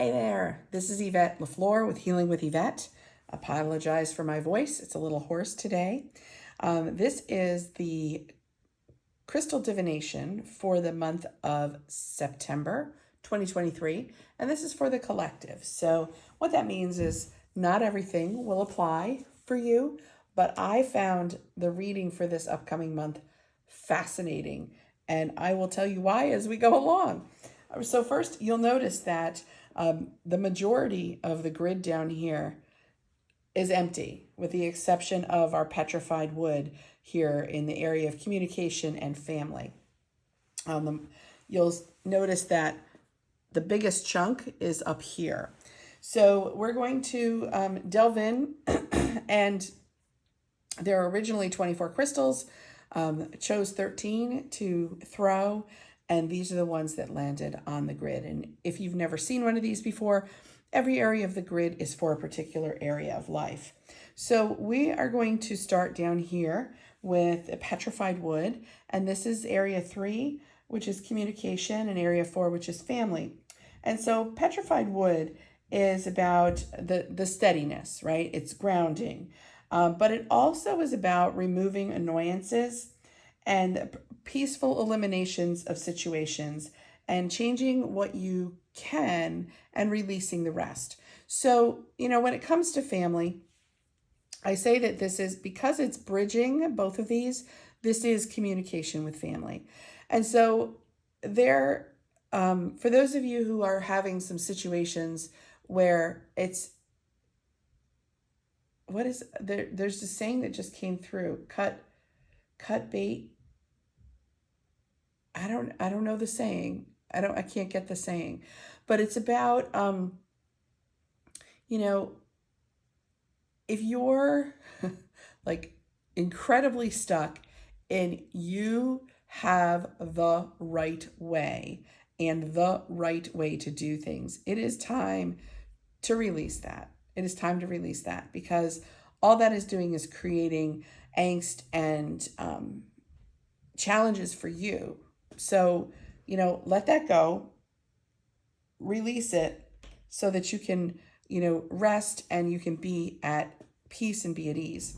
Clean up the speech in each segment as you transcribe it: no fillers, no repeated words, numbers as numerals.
Hey there, this is Yvette LaFleur with Healing with Yvette. Apologize for my voice, it's a little hoarse today. This is the crystal divination for the month of September 2023, and this is for the collective. So what that means is not everything will apply for you, but I found the reading for this upcoming month fascinating, and I will tell you why as we go along. So first, you'll notice that the majority of the grid down here is empty, with the exception of our petrified wood here in the area of communication and family. You'll notice that the biggest chunk is up here. So we're going to delve in, and there are originally 24 crystals. Chose 13 to throw, and these are the ones that landed on the grid. And if you've never seen one of these before, every area of the grid is for a particular area of life. So we are going to start down here with a petrified wood, and this is area 3, which is communication, and area 4, which is family. And so petrified wood is about the steadiness, right? It's grounding. But it also is about removing annoyances and peaceful eliminations of situations and changing what you can and releasing the rest. So, when it comes to family, I say that this is, because it's bridging both of these, this is communication with family. And so for those of you who are having some situations where there's this saying that just came through, cut bait. I don't know the saying. I can't get the saying, but it's about, if you're like incredibly stuck and you have the right way and the right way to do things, it is time to release that. It is time to release that, because all that is doing is creating angst and challenges for you. So, let that go, release it so that you can, rest and you can be at peace and be at ease.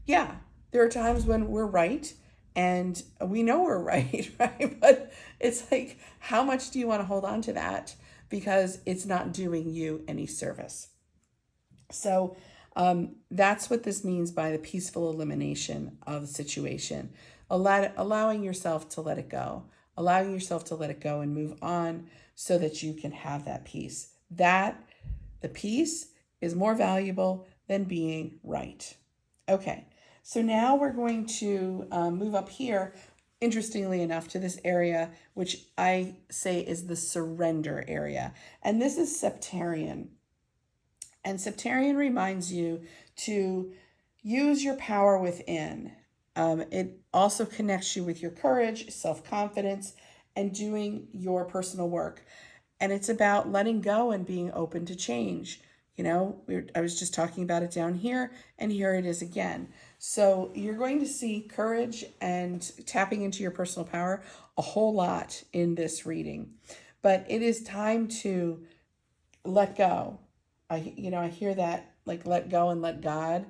Yeah, there are times when we're right and we know we're right, right? But it's like, how much do you want to hold on to that? Because it's not doing you any service. So that's what this means by the peaceful elimination of the situation. Allowing yourself to let it go. Allowing yourself to let it go and move on so that you can have that peace. The peace is more valuable than being right. Okay, so now we're going to move up here, interestingly enough, to this area, which I say is the surrender area. And this is Septarian. And Septarian reminds you to use your power within. It also connects you with your courage, self-confidence, and doing your personal work. And it's about letting go and being open to change. I was just talking about it down here, and here it is again. So you're going to see courage and tapping into your personal power a whole lot in this reading. But it is time to let go. I hear that, like, let go and let God,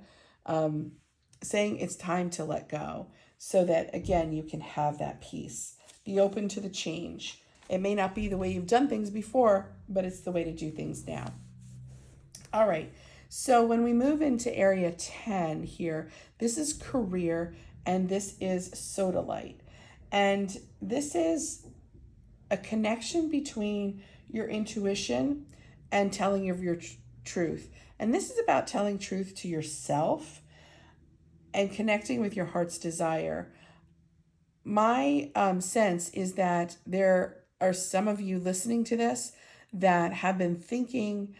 saying it's time to let go so that, again, you can have that peace. Be open to the change. It may not be the way you've done things before, but it's the way to do things now. All right. So when we move into area 10 here, this is career, and this is sodalite. And this is a connection between your intuition and telling of your truth. And this is about telling truth to yourself and connecting with your heart's desire. My sense is that there are some of you listening to this that have been thinking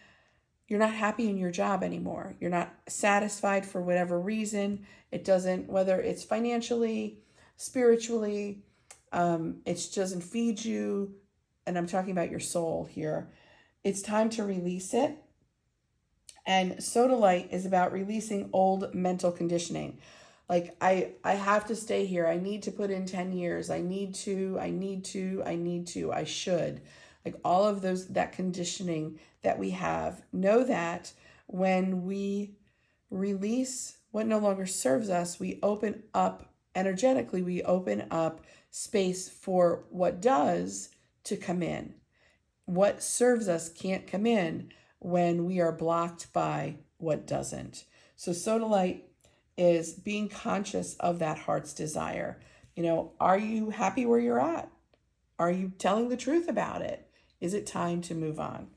you're not happy in your job anymore. You're not satisfied for whatever reason. It doesn't, whether it's financially, spiritually, it doesn't feed you. And I'm talking about your soul here. It's time to release it. And sodalite is about releasing old mental conditioning. Like, I have to stay here. I need to put in 10 years. I should. like all of those, that conditioning that we have. Know that when we release what no longer serves us, we open up energetically, we open up space for what does to come in. What serves us can't come in when we are blocked by what doesn't. So sodalite is being conscious of that heart's desire. Are you happy where you're at? Are you telling the truth about it? Is it time to move on?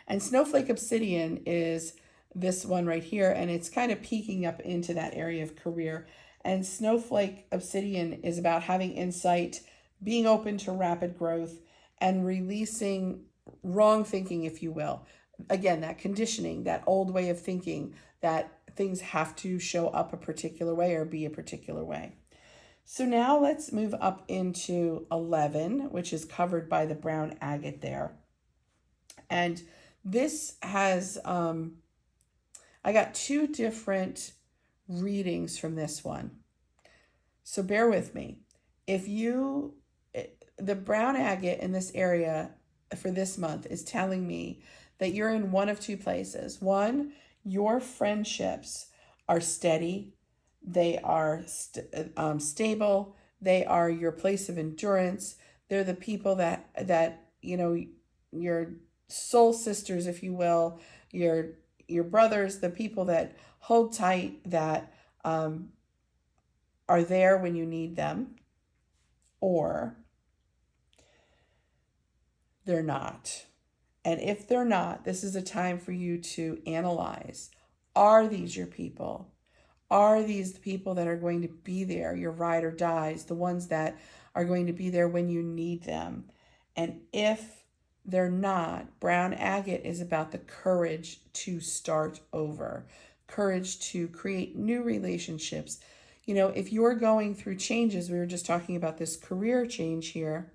And snowflake obsidian is this one right here, and it's kind of peeking up into that area of career. And snowflake obsidian is about having insight, being open to rapid growth, and releasing wrong thinking, if you will. Again, that conditioning, that old way of thinking that things have to show up a particular way or be a particular way. So now let's move up into 11, which is covered by the brown agate there. And this has, I got two different readings from this one. So bear with me. The brown agate in this area for this month is telling me that you're in one of two places. One, your friendships are steady. They are stable. They are your place of endurance. They're the people that your soul sisters, if you will, your brothers, the people that hold tight, that are there when you need them, or they're not. And if they're not, this is a time for you to analyze. Are these your people? Are these the people that are going to be there, your ride or dies, the ones that are going to be there when you need them? And if they're not, brown agate is about the courage to start over, courage to create new relationships. If you're going through changes, we were just talking about this career change here.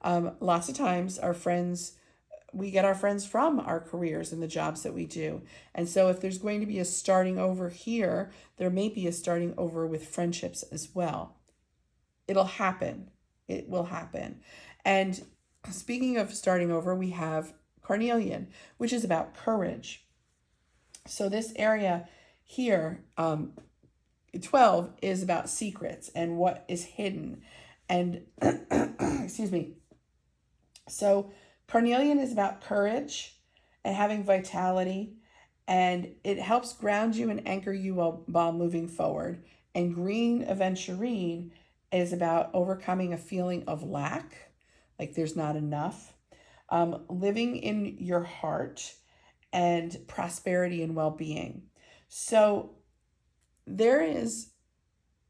Lots of times we get our friends from our careers and the jobs that we do. And so if there's going to be a starting over here, there may be a starting over with friendships as well. It'll happen. It will happen. And speaking of starting over, we have carnelian, which is about courage. So this area here, 12 is about secrets and what is hidden. And excuse me. So carnelian is about courage and having vitality, and it helps ground you and anchor you while moving forward. And green aventurine is about overcoming a feeling of lack, like there's not enough, living in your heart, and prosperity and well-being. So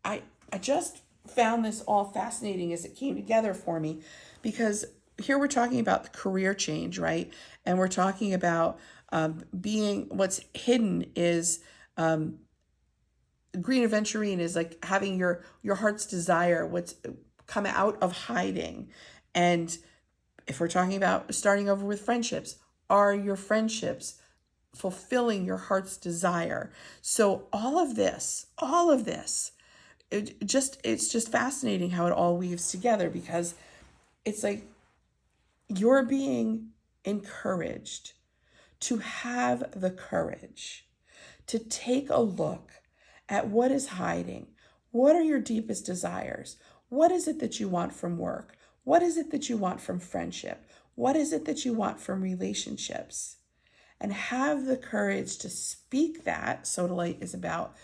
I just found this all fascinating as it came together for me, because here we're talking about the career change, right? And we're talking about being, what's hidden is green aventurine is like having your heart's desire, what's come out of hiding. And if we're talking about starting over with friendships, are your friendships fulfilling your heart's desire? So all of this, it's just fascinating how it all weaves together, because it's like you're being encouraged to have the courage to take a look at what is hiding. What are your deepest desires? What is it that you want from work? What is it that you want from friendship? What is it that you want from relationships? And have the courage to speak that. Sodalite is about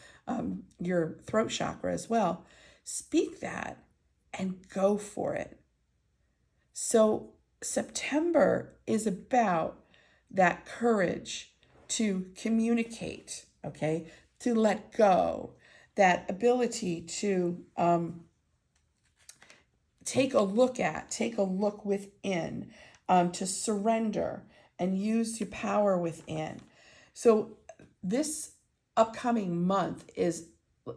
your throat chakra as well. Speak that and go for it. So September is about that courage to communicate, okay, to let go, that ability to take a look within, to surrender and use your power within. So this upcoming month is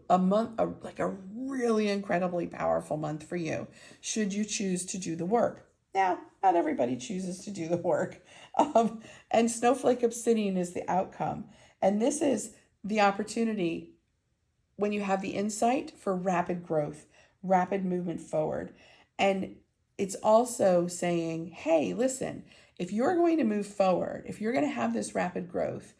like a really incredibly powerful month for you, should you choose to do the work. Now, not everybody chooses to do the work. And snowflake obsidian is the outcome. And this is the opportunity when you have the insight for rapid growth, rapid movement forward. And it's also saying, hey, listen, if you're going to move forward, if you're going to have this rapid growth,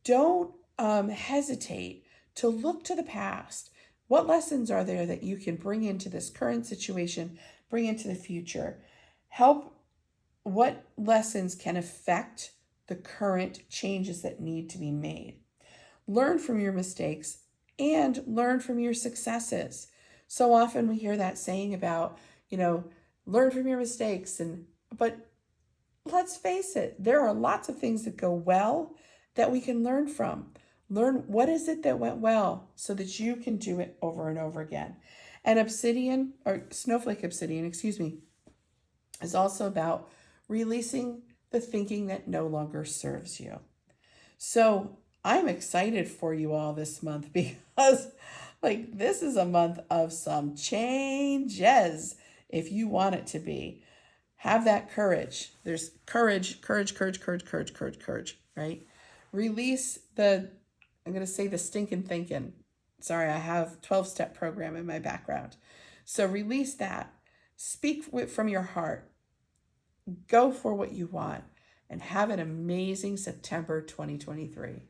don't hesitate to look to the past. What lessons are there that you can bring into this current situation, bring into the future? Help, what lessons can affect the current changes that need to be made? Learn from your mistakes and learn from your successes. So often we hear that saying about, learn from your mistakes, but let's face it, there are lots of things that go well that we can learn from. Learn what is it that went well so that you can do it over and over again. And obsidian, or snowflake obsidian, excuse me, is also about releasing the thinking that no longer serves you. So I'm excited for you all this month because, this is a month of some changes if you want it to be. Have that courage. There's courage, right? Release I'm going to say the stinking thinking. Sorry, I have 12-step program in my background. So release that. Speak from your heart. Go for what you want and have an amazing September 2023.